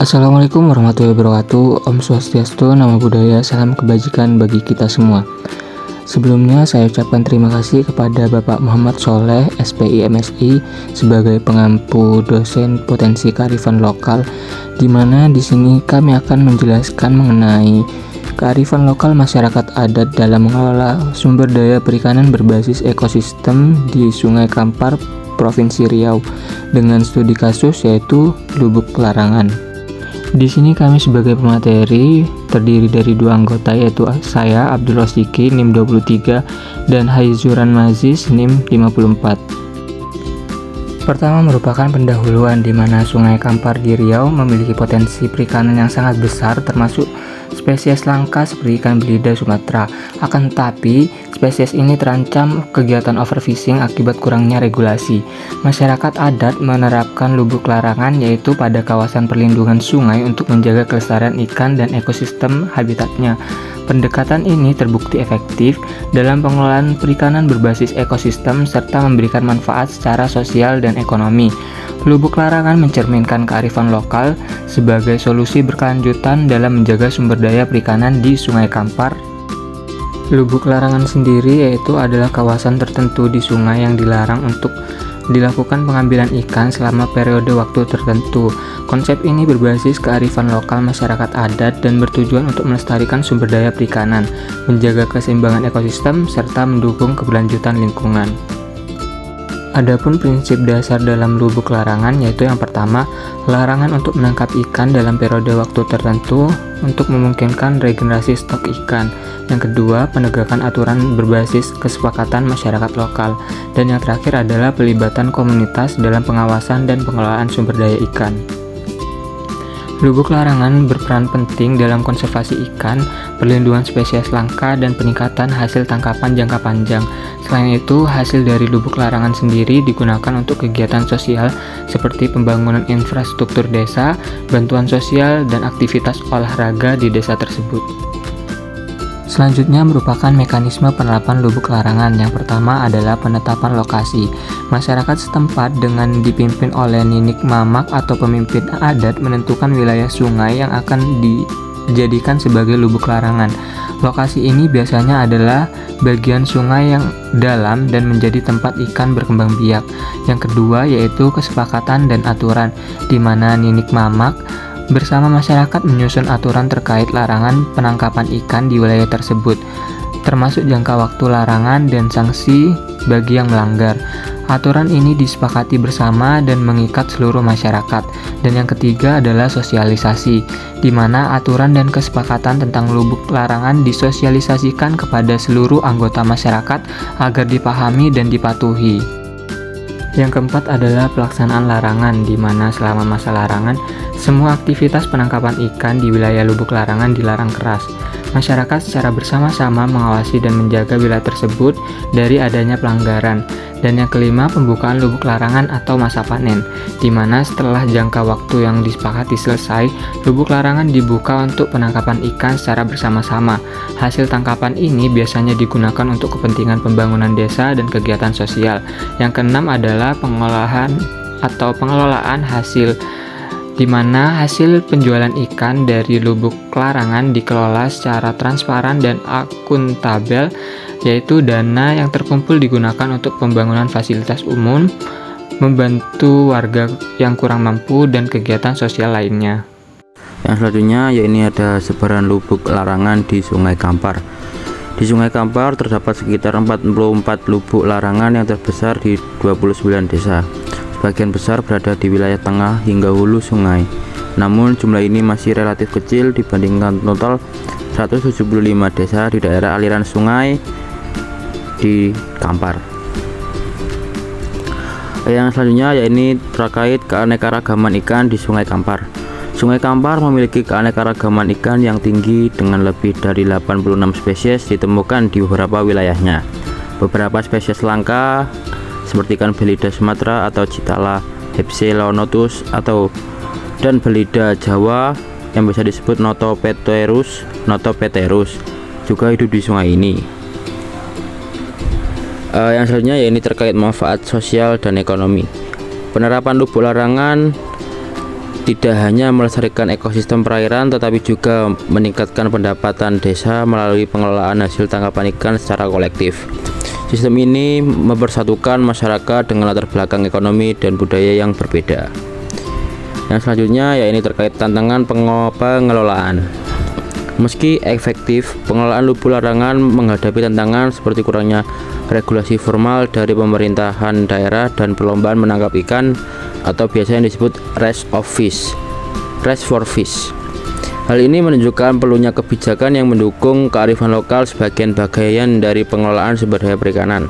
Assalamualaikum warahmatullahi wabarakatuh. Om Swastiastu, Namo Buddhaya, salam kebajikan bagi kita semua. Sebelumnya saya ucapkan terima kasih kepada Bapak Muhammad Soleh, SPI MSI, sebagai pengampu dosen potensi kearifan lokal, di mana di sini kami akan menjelaskan mengenai kearifan lokal masyarakat adat dalam mengelola sumber daya perikanan berbasis ekosistem di Sungai Kampar, Provinsi Riau, dengan studi kasus yaitu Lubuk Larangan. Di sini kami sebagai pemateri terdiri dari dua anggota, yaitu saya Abdul Rosiki NIM 23 dan Haizuran Mazis NIM 54. Pertama merupakan pendahuluan di mana Sungai Kampar di Riau memiliki potensi perikanan yang sangat besar, termasuk spesies langka seperti ikan belida Sumatera. Akan tetapi, spesies ini terancam kegiatan overfishing akibat kurangnya regulasi. Masyarakat adat menerapkan lubuk larangan, yaitu pada kawasan perlindungan sungai, untuk menjaga kelestarian ikan dan ekosistem habitatnya. Pendekatan ini terbukti efektif dalam pengelolaan perikanan berbasis ekosistem serta memberikan manfaat secara sosial dan ekonomi. Lubuk larangan mencerminkan kearifan lokal sebagai solusi berkelanjutan dalam menjaga sumber daya perikanan di Sungai Kampar. Lubuk larangan sendiri yaitu adalah kawasan tertentu di sungai yang dilarang untuk dilakukan pengambilan ikan selama periode waktu tertentu. Konsep ini berbasis kearifan lokal masyarakat adat dan bertujuan untuk melestarikan sumber daya perikanan, menjaga keseimbangan ekosistem, serta mendukung keberlanjutan lingkungan. Adapun prinsip dasar dalam lubuk larangan yaitu yang pertama, larangan untuk menangkap ikan dalam periode waktu tertentu untuk memungkinkan regenerasi stok ikan. Yang kedua, penegakan aturan berbasis kesepakatan masyarakat lokal. Dan yang terakhir adalah pelibatan komunitas dalam pengawasan dan pengelolaan sumber daya ikan. Lubuk larangan berperan penting dalam konservasi ikan, perlindungan spesies langka, dan peningkatan hasil tangkapan jangka panjang. Selain itu, hasil dari lubuk larangan sendiri digunakan untuk kegiatan sosial seperti pembangunan infrastruktur desa, bantuan sosial, dan aktivitas olahraga di desa tersebut. Selanjutnya merupakan mekanisme penerapan lubuk larangan. Yang pertama adalah penetapan lokasi. Masyarakat setempat dengan dipimpin oleh ninik mamak atau pemimpin adat menentukan wilayah sungai yang akan dijadikan sebagai lubuk larangan. Lokasi ini biasanya adalah bagian sungai yang dalam dan menjadi tempat ikan berkembang biak. Yang kedua yaitu kesepakatan dan aturan, di mana ninik mamak bersama masyarakat menyusun aturan terkait larangan penangkapan ikan di wilayah tersebut, termasuk jangka waktu larangan dan sanksi bagi yang melanggar. Aturan ini disepakati bersama dan mengikat seluruh masyarakat. Dan yang ketiga adalah sosialisasi, di mana aturan dan kesepakatan tentang lubuk larangan disosialisasikan kepada seluruh anggota masyarakat agar dipahami dan dipatuhi. Yang keempat adalah pelaksanaan larangan, di mana selama masa larangan, semua aktivitas penangkapan ikan di wilayah lubuk larangan dilarang keras. Masyarakat secara bersama-sama mengawasi dan menjaga wilayah tersebut dari adanya pelanggaran. Dan yang kelima, pembukaan lubuk larangan atau masa panen, di mana setelah jangka waktu yang disepakati selesai, lubuk larangan dibuka untuk penangkapan ikan secara bersama-sama. Hasil tangkapan ini biasanya digunakan untuk kepentingan pembangunan desa dan kegiatan sosial. Yang keenam adalah pengolahan atau pengelolaan hasil, di mana hasil penjualan ikan dari lubuk larangan dikelola secara transparan dan akuntabel, yaitu dana yang terkumpul digunakan untuk pembangunan fasilitas umum, membantu warga yang kurang mampu, dan kegiatan sosial lainnya. Yang selanjutnya yaitu ada sebaran lubuk larangan di Sungai Kampar. Di Sungai Kampar terdapat sekitar 44 lubuk larangan yang terbesar di 29 desa. Sebagian besar berada di wilayah tengah hingga hulu sungai. Namun jumlah ini masih relatif kecil dibandingkan total 175 desa di daerah aliran sungai di Kampar. Yang selanjutnya yaitu terkait keanekaragaman ikan di Sungai Kampar. Sungai Kampar memiliki keanekaragaman ikan yang tinggi dengan lebih dari 86 spesies ditemukan di beberapa wilayahnya. Beberapa spesies langka seperti ikan belida Sumatera atau Citala hepselonotus dan belida Jawa yang bisa disebut Notopeterus juga hidup di sungai ini. Yang selanjutnya yaitu terkait manfaat sosial dan ekonomi. Penerapan lubuk larangan tidak hanya melestarikan ekosistem perairan tetapi juga meningkatkan pendapatan desa melalui pengelolaan hasil tangkapan ikan secara kolektif. Sistem ini mempersatukan masyarakat dengan latar belakang ekonomi dan budaya yang berbeda. Yang selanjutnya yaitu terkait tantangan pengelolaan. Meski efektif, pengelolaan lubu larangan menghadapi tantangan seperti kurangnya regulasi formal dari pemerintahan daerah dan perlombaan menangkap ikan atau biasanya disebut race for fish. Hal ini menunjukkan perlunya kebijakan yang mendukung kearifan lokal sebagai bagian dari pengelolaan sumber daya perikanan.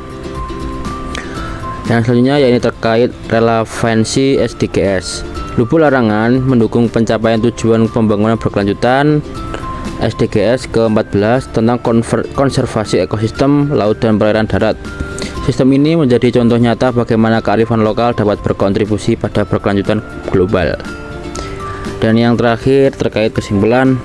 Yang selanjutnya yaitu terkait relevansi SDGs. Lubu larangan mendukung pencapaian tujuan pembangunan berkelanjutan SDGs ke-14 tentang konservasi ekosistem laut dan perairan darat. Sistem ini menjadi contoh nyata bagaimana kearifan lokal dapat berkontribusi pada berkelanjutan global. Dan yang terakhir terkait kesimpulan,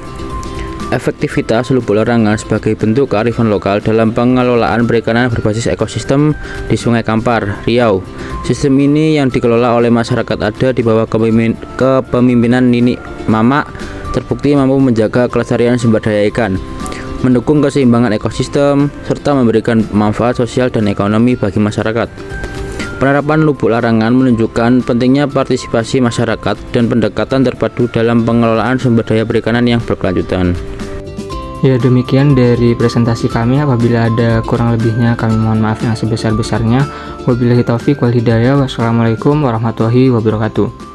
efektivitas lubu larangan sebagai bentuk kearifan lokal dalam pengelolaan perikanan berbasis ekosistem di Sungai Kampar, Riau. Sistem ini yang dikelola oleh masyarakat adat di bawah kepemimpinan Nini Mamak terbukti mampu menjaga kelestarian sumber daya ikan, mendukung keseimbangan ekosistem, serta memberikan manfaat sosial dan ekonomi bagi masyarakat. Penerapan lubu larangan menunjukkan pentingnya partisipasi masyarakat dan pendekatan terpadu dalam pengelolaan sumber daya perikanan yang berkelanjutan. Ya, demikian dari presentasi kami. Apabila ada kurang lebihnya kami mohon maaf yang sebesar-besarnya. Wabillahi taufiq wal hidayah. Wassalamualaikum warahmatullahi wabarakatuh.